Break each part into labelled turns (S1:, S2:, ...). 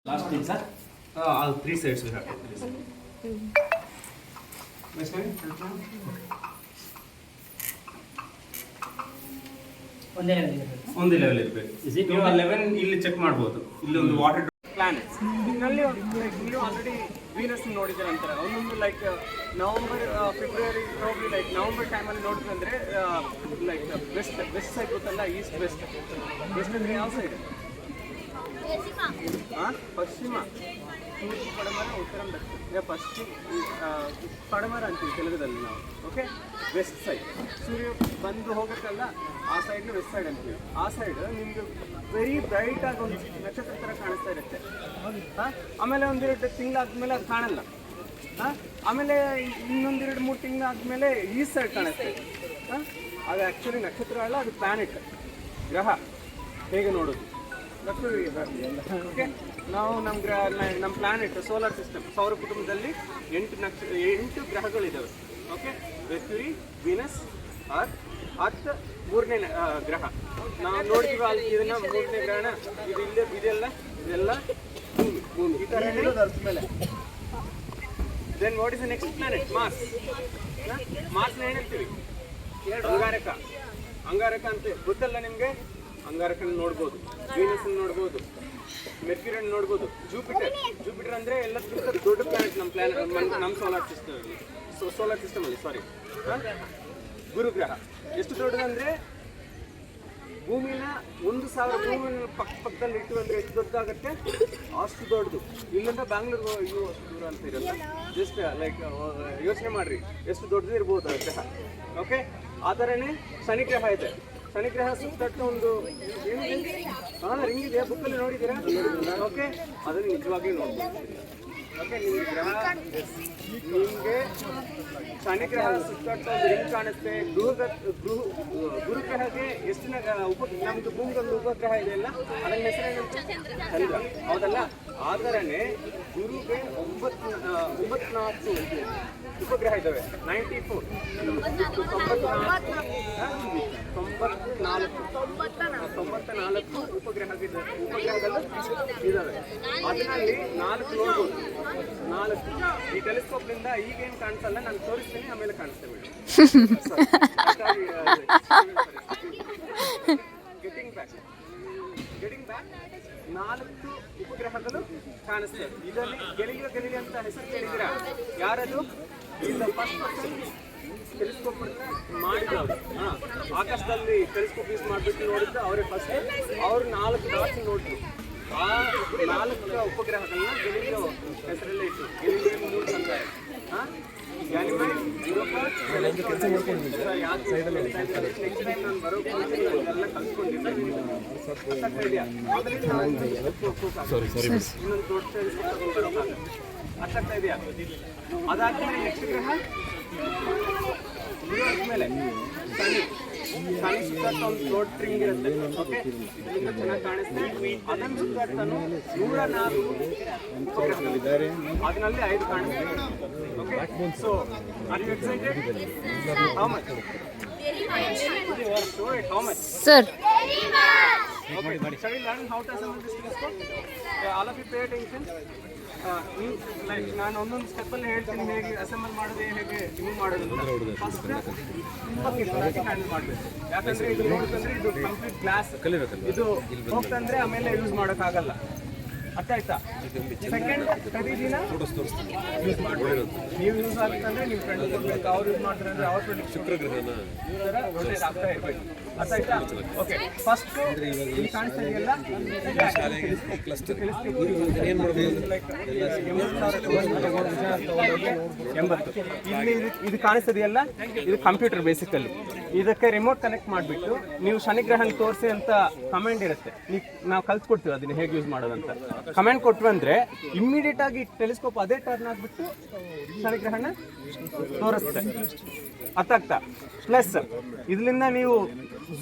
S1: Last thing, sir. All three sides we have to place. ಒಂದೇ level ಇರಬೇಕು. ನೀವು 11 ಇಲ್ಲಿ ಚೆಕ್ ಮಾಡಬಹುದು. ಇಲ್ಲಿ ಒಂದು ವಾಟರ್
S2: ಪ್ಲಾನೆಟ್ಸ್ ಇದರಲ್ಲಿ ನೀವು ಆಲ್ರೆಡಿ ವೀನಸ್ ನೋಡಿದ್ರೆ ಅಂತಾರೆ ಒಂದೊಂದು like November February probably like November ಟೈಮಲ್ಲಿ ನೋಡಿದ್ರೆ ಅಂದರೆ ಲೈಕ್ ವೆಸ್ಟ್ ಸೈಡ್ ಗೊತ್ತಲ್ಲ, ಈಸ್ಟ್ ವೆಸ್ಟ್ ಅಂದರೆ ಯಾವ ಸೈಡ್? ಪಶ್ಚಿಮ, ತೂರ್ಪು ಪಡಮರ, ಉತ್ತರ ದಕ್ಷಿಣ, ಪಶ್ಚಿಮ ಪಡಮರ ಅಂತೀವಿ ತೆಲುಗುದಲ್ಲಿ ನಾವು. ಓಕೆ, ವೆಸ್ಟ್ ಸೈಡ್ ಸೂರ್ಯ ಬಂದು ಹೋಗುತ್ತಲ್ಲ ಆ ಸೈಡ್ನ ವೆಸ್ಟ್ ಸೈಡ್ ಅಂತೀವಿ. ಆ ಸೈಡ್ ನಿಮ್ಗೆ ವೆರಿ ಬ್ರೈಟ್ ಆಗಿ ಒಂದು ನಕ್ಷತ್ರ ಥರ ಕಾಣಿಸ್ತಾ ಇರುತ್ತೆ. ಆಮೇಲೆ ಒಂದೆರಡು ತಿಂಗಳಾದ್ಮೇಲೆ ಅದು ಕಾಣಲ್ಲ. ಆಮೇಲೆ ಇನ್ನೊಂದೆರಡು 3 ತಿಂಗಳಾದ್ಮೇಲೆ ಈಸ್ಟ್ ಸೈಡ್ ಕಾಣಿಸ್ತದೆ. ಅದು ಆ್ಯಕ್ಚುಲಿ ನಕ್ಷತ್ರ ಅಲ್ಲ, ಅದು ಪ್ಲಾನೆಟ್, ಗ್ರಹ. ಹೇಗೆ ನೋಡೋದು ಓಕೆ, ನಾವು ನಮ್ಮ ಪ್ಲಾನೆಟ್ ಸೋಲಾರ್ ಸಿಸ್ಟಮ್ ಸೌರ ಕುಟುಂಬದಲ್ಲಿ 8 ಗ್ರಹಗಳಿದ್ದಾವೆ. ಓಕೆ, ಮೆರ್ಕ್ಯುರಿ, ವೀನಸ್, ಅರ್ತ್ 3ನೇ ಗ್ರಹ. ನಾವು ನೋಡ್ತೀವಿ ಅಲ್ಲಿ ಇದನ್ನ 3ನೇ ಗ್ರಹಣ. ಇದೆಲ್ಲ ಭೂಮಿ ಈ ಥರ ಮೇಲೆ. Then what is the next planet? Mars. ಮಾರ್ಸ್ನ ಏನಂತೀವಿ? ಅಂಗಾರಕ ಅಂತ ಗೊತ್ತಲ್ಲ ನಿಮಗೆ? ಅಂಗಾರಕನ ನೋಡ್ಬೋದು, ವೀನಸ್ ನೋಡ್ಬೋದು, ಮೆರ್ಕ್ಯುರಿಯನ್ನು ನೋಡ್ಬೋದು, ಜೂಪಿಟರ್ ಅಂದರೆ ಎಲ್ಲಕ್ಕಿಂತ ದೊಡ್ಡ ಪ್ಲಾನೆಟ್ ನಮ್ಮ ಸೋಲಾರ್ ಸಿಸ್ಟಮಲ್ಲಿ. ಸಾರಿ, ಗುರುಗ್ರಹ. ಎಷ್ಟು ದೊಡ್ಡದಂದರೆ ಭೂಮಿನ 1000 ಭೂಮಿನ ಪಕ್ಕದಲ್ಲಿ ಇಟ್ಟು ಅಂದರೆ ಎಷ್ಟು ದೊಡ್ಡದಾಗುತ್ತೆ ಅಷ್ಟು ದೊಡ್ಡದು. ಇಲ್ಲಿಂದ ಬ್ಯಾಂಗ್ಳೂರು ಅಷ್ಟು ದೂರ ಅಂತ ಇರಲ್ಲ. ಜಸ್ಟ್ ಲೈಕ್ ಯೋಚನೆ ಮಾಡಿರಿ ಎಷ್ಟು ದೊಡ್ಡದು ಇರ್ಬೋದು ಆ ಗ್ರಹ. ಓಕೆ, ಆ ಥರನೇ ಶನಿಗ್ರಹ ಇದೆ. ಶನಿಗ್ರಹ ಸುತ್ತಟ್ಟು ಒಂದು ರಿಂಗ್ ಇದೆ, ಬುಕ್ಕಲ್ಲಿ ನೋಡಿದ್ದೀರಾ? ಓಕೆ, ಅದನ್ನು ನಿಜವಾಗಿ ನೋಡ್ಬೋದು. ಓಕೆ, ನಿಮಗೆ ಶನಿಗ್ರಹ ಸುತ್ತಟ್ಟು ಒಂದು ರಿಂಗ್ ಕಾಣುತ್ತೆ. ಗುರುಗ್ರಹಕ್ಕೆ ಎಷ್ಟು ನಮ್ದು ಭೂಮಿಗೊಂದು ಉಪಗ್ರಹ ಇದೆಯಲ್ಲ, ಅದನ್ನ ಹೆಸರೇನಂತ? ಚಂದ್ರ, ಹೌದಲ್ಲ? ಆ ಥರನೇ ಗುರುಗೆ 94 ಉಪಗ್ರಹ ಇದ್ದಾವೆ. 94 ಉಪಗ್ರಹಗಳು ಇದ್ದಾವೆ. ಅದರಲ್ಲಿ 4 ನೋಡ್ಬೋದು. 4 ಈ ಟೆಲಿಸ್ಕೋಪ್ನಿಂದ ಈಗೇನು ಕಾಣಿಸಲ್ಲ, ನಾನು ತೋರಿಸ್ತೀನಿ, ಆಮೇಲೆ ಕಾಣಿಸ್ತೇವೆ. Getting back 4 ಉಪಗ್ರಹಗಳು ಕಾಣಿಸ್ತೇವೆ. ಇದರಲ್ಲಿ ಗೆಲಿಲಿಯೋ ಅಂತ ಹೆಸರು ಕೇಳಿದ್ದೀರಾ? ಯಾರದು? ಫಸ್ಟ್ ಪರ್ಸನ್ ಟೆಲಿಸ್ಕೋಪ್ ಮಾಡಿದವರು. ಆಕಾಶದಲ್ಲಿ ಟೆಲಿಸ್ಕೋಪ್ ಯೂಸ್ ಮಾಡಿಬಿಟ್ಟು ನೋಡಿದ್ದು ಅವರೇ ಫಸ್ಟ್. ಅವರು 4 ಡಾಟ್ಸ್ ನೋಡಿದ್ರು. ಆ 4 ಉಪಗ್ರಹಗಳನ್ನ ಗೆಲಿಲಿಯೋ ಹೆಸರಲ್ಲೇ ಇತ್ತು. ಗೆಲಿಲಿಯೋ 3 ಅಂತಾರೆ. ಗ್ಯಾನಿಮೈಡ್, ಯುರೋಪಾ, ನೆಕ್ಸ್ಟ್ ಟೈಮ್ ನಾನು ಬರೋ ಎಲ್ಲ ಕಲ್ತ್ಕೊಂಡಿದ್ದೆ. ಇನ್ನೊಂದು ದೊಡ್ಡ ಅರ್ಥಾಗ್ತಾ ಇದೆಯಾ? ಅದಾದ್ಮೇಲೆ ನೆಕ್ಸ್ಟ್ ಗ್ರಹ ಮೇಲೆ ಶನಿ ಸುತ್ತ ಒಂದು ದೊಡ್ಡ ರಿಂಗ್ ಇರುತ್ತೆ. ಓಕೆ, ಇದರಿಂದ ಚೆನ್ನಾಗಿ ಕಾಣಿಸ್ತೀವಿ. ಅದನ್ನು ಸುತ್ತನು 104 ಉಪಗ್ರಹಗಳಿದ್ದಾರೆ. ಅದರಲ್ಲಿ 5 ಕಾಣಿಸ್ತೀವಿ. Okay, so are you excited? How much? How much?
S3: Sir.
S2: Okay, shall we learn how to assemble this telescope? All of you pay attention. Like ನಾನು ಒಂದೊಂದು ಸ್ಟೆಪ್ಪಲ್ಲಿ ಹೇಳ್ತೀನಿ ಹೇಗೆ ಅಸೆಂಬಲ್ ಮಾಡೋದು, ಹೇಗೆ ರಿಮೂವ್ ಮಾಡೋದು. ಫಸ್ಟ್ ತುಂಬ ಕೇರ್ಫುಲ್ಲಾಗಿ ಹ್ಯಾಂಡಲ್ ಮಾಡಬೇಕು. ಯಾಕಂದರೆ ಇದು ನೋಡಿದ್ರೆ ಇದು ಕಂಪ್ಲೀಟ್ ಗ್ಲಾಸ್, ಇದು ಹೋಗ್ತಂದ್ರೆ ಆಮೇಲೆ ಯೂಸ್ ಮಾಡೋಕ್ಕಾಗಲ್ಲ. ಅರ್ಥ ಆಯ್ತಾ? ಸೆಕೆಂಡ್, ಪ್ರತಿದಿನ ಯೂಸ್ ಮಾಡಬೇಕು. ನೀವು ಯೂಸ್ ಆಗುತ್ತಂದ್ರೆ ನಿಮ್ಮ ಫ್ರೆಂಡ್ ಕೊಡಬೇಕು, ಅವ್ರು ಯೂಸ್ ಮಾಡ್ತಾರೆ ಅಂದರೆ ಅವ್ರ ಫ್ರೆಂಡ್ ಶುಕ್ರಗ್ರಹನ ಈ ಥರ ರೊಟೇಟ್ ಆಗ್ತಾ ಇರಬೇಕು. ಅರ್ಥ ಆಯ್ತಾ? ಓಕೆ, ಫಸ್ಟ್ ಇಲ್ಲಿ ಕಾಣಿಸ್ತಾ ಇದೆಯಲ್ಲ ಇಲ್ಲಿ ಇದು ಕಾಣಿಸ್ತದೆಯಲ್ಲ, ಇದು ಕಂಪ್ಯೂಟರ್ ಬೇಸಿಕಲ್ಲಿ. ಇದಕ್ಕೆ ರಿಮೋಟ್ ಕನೆಕ್ಟ್ ಮಾಡಿಬಿಟ್ಟು ನೀವು ಶನಿಗ್ರಹನ ತೋರಿಸಿ ಅಂತ ಕಮೆಂಡ್ ಇರುತ್ತೆ. ನಾವು ಕಲ್ತ್ಕೊಡ್ತೀವಿ ಅದನ್ನ ಹೇಗೆ ಯೂಸ್ ಮಾಡೋದಂತ. ಕಮೆಂಟ್ ಕೊಟ್ವಿ ಅಂದರೆ ಇಮ್ಮಿಡಿಯೇಟ್ ಆಗಿ ಟೆಲಿಸ್ಕೋಪ್ ಅದೇ ಟರ್ನ್ ಆಗಿಬಿಟ್ಟು ಶನಿಗ್ರಹಣ ತೋರಿಸುತ್ತೆ. ಅರ್ಥ ಆಗ್ತಾ? ಪ್ಲಸ್ ಇದರಿಂದ ನೀವು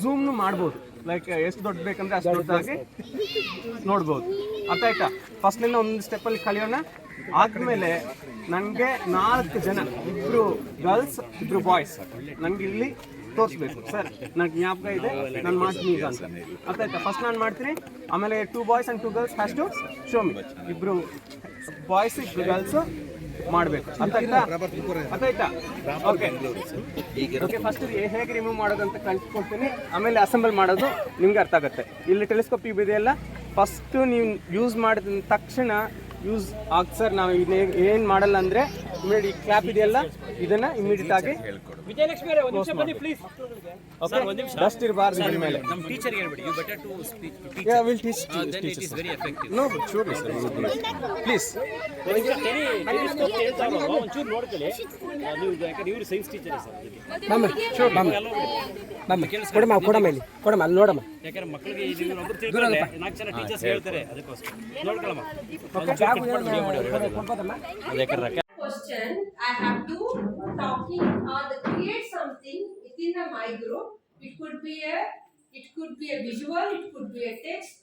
S2: ಝೂಮ್ನು ಮಾಡ್ಬೋದು. ಲೈಕ್ ಎಷ್ಟು ದೊಡ್ಡ ಬೇಕಂದ್ರೆ ಅಷ್ಟು ದೊಡ್ಡದಾಗಿ ನೋಡ್ಬೋದು. ಅರ್ಥ ಆಯ್ತಾ? ಫಸ್ಟ್ಲಿಂದ ಒಂದು ಸ್ಟೆಪ್ಪಲ್ಲಿ ಕಲಿಯೋಣ. ಆದಮೇಲೆ ನನಗೆ 4 ಜನ, 2 ಗರ್ಲ್ಸ್ 2 ಬಾಯ್ಸ್, ನನಗೆ ಇಲ್ಲಿ ತೋರಿಸ್ಬೇಕು ಸರ್. ನನಗೆ ಜ್ಞಾಪಕ ಇದೆ, ನಾನು ಮಾಡ್ತೀನಿ ಈಗ ಅಂತ. ಅರ್ಥ ಆಯ್ತಾ? ಫಸ್ಟ್ ನಾನು ಮಾಡ್ತೀನಿ, ಆಮೇಲೆ 2 boys and 2 girls has to show me. ಇಬ್ಬರು ಬಾಯ್ಸ್ ಇಬ್ಬರು ಗರ್ಲ್ಸು ಮಾಡಬೇಕು. ಅರ್ಥ ಆಯ್ತಾ? ಅರ್ಥ ಆಯ್ತಾ? Okay okay. ಫಸ್ಟ್ ಹೇಗೆ ರಿಮೂವ್ ಮಾಡೋದಂತ ಕಲಿಸ್ಕೊಡ್ತೀನಿ, ಆಮೇಲೆ ಅಸೆಂಬಲ್ ಮಾಡೋದು ನಿಮ್ಗೆ ಅರ್ಥ ಆಗುತ್ತೆ. ಇಲ್ಲಿ ಟೆಲಿಸ್ಕೋಪ್ ಇದೆಯಲ್ಲ, ಫಸ್ಟು ನೀವು ಯೂಸ್ ಮಾಡಿದ ತಕ್ಷಣ ಯೂಸ್ ಆಗುತ್ತೆ ಸರ್. ನಾವು ಏನು ಮಾಡಲ್ಲ ಅಂದರೆ ಇಮಿಡಿಯೇಟ್ ಈ ಕ್ಲಾಪ್ ಇದೆಯಲ್ಲ, ಇದನ್ನು ಇಮಿಡಿಯೇಟ್ ಆಗಿ
S3: ವಿಜಯಲಕ್ಷ್ಮಿ ಅವರೇ ಒಂದು ನಿಮಿಷ ಬನ್ನಿ ಪ್ಲೀಸ್.
S2: ಓಕೆ, ಡಸ್ಟ್ ಇರಬಾರ್ದು ಇದ್ರ ಮೇಲೆ.
S3: ನಮ್ಮ ಟೀಚರ್ ಹೇಳ್ಬಿಡಿ, you better to speak to teacher.
S2: Yeah, we'll teach
S3: then it is very effective.
S2: No, surely sir, please.
S3: ಒಂಚೂರು ನೋಡ್ಕೊಳ್ಳಿ ನೀವು, ಯಾಕಂದ್ರೆ ಇವರು ಸೈನ್ಸ್ ಟೀಚರ್ ಸರ್.
S4: ಕೊಡಮ್ಮ ಅಲ್ಲಿ ನೋಡಮ್ಮ.
S3: ಯಾಕಂದ್ರೆ ಮಕ್ಕಳಿಗೆ ಒಬ್ಬರು ತಿಳ್ಕೊಳ್ಳಿ, 4 ಜನ ಟೀಚರ್ಸ್ ಹೇಳ್ತಾರೆ, ಅದಕ್ಕೋಸ್ಕರ ನೋಡ್ಕೊಳ್ಳಮ್ಮ.
S5: Question, I have to talking or create something within my group. It could be a visual, it could be a text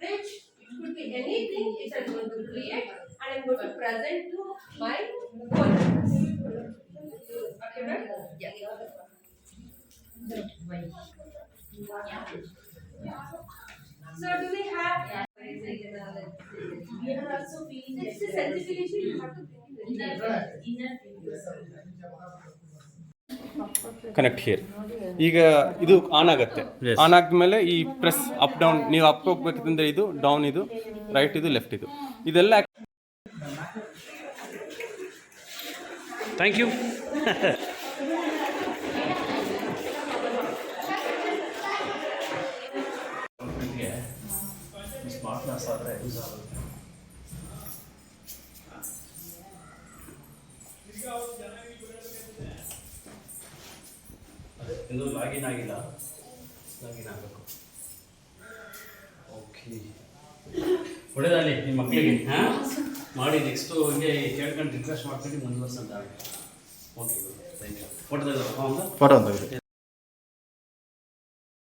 S5: rich, it could be anything. It I'm going to create and I'm going to present to my colleagues. Okay, ma'am? Yeah. So do we have? We are also feeling. It's a sensibility. You have to
S2: connect here. ಈಗ ಇದು on ಆಗುತ್ತೆ. On ಆದ್ಮೇಲೆ ಈ press up down, ನೀವು up ಹೋಗ್ಬೇಕಂದ್ರೆ ಇದು down, ಇದು right, ಇದು ಲೆಫ್ಟ್, ಇದು ಇದೆಲ್ಲ.
S3: Thank you. ಸ್ಮಾರ್ಟ್ನೆಸ್ ಆದರೆ ಯೂಸ್ ಆಗುತ್ತೆ. ಅದೇ ಇನ್ನೂ ಲಾಗಿನ್ ಆಗಿಲ್ಲ, ಲಾಗಿನ್ ಆಗಬೇಕು. ಓಕೆ, ಒಳ್ಳೆಯದಾಗಲಿ ನಿಮ್ಮ ಮಕ್ಕಳಿಗೆ. ಹಾಂ ಮಾಡಿ, ನೆಕ್ಸ್ಟು ಹಂಗೆ ಕೇಳ್ಕೊಂಡು ರಿಕ್ವೆಸ್ಟ್ ಮಾಡ್ಕೊಂಡು ಮುಂದುವರ್ಸಂತ. Okay, thank you. ಫೋಟೋ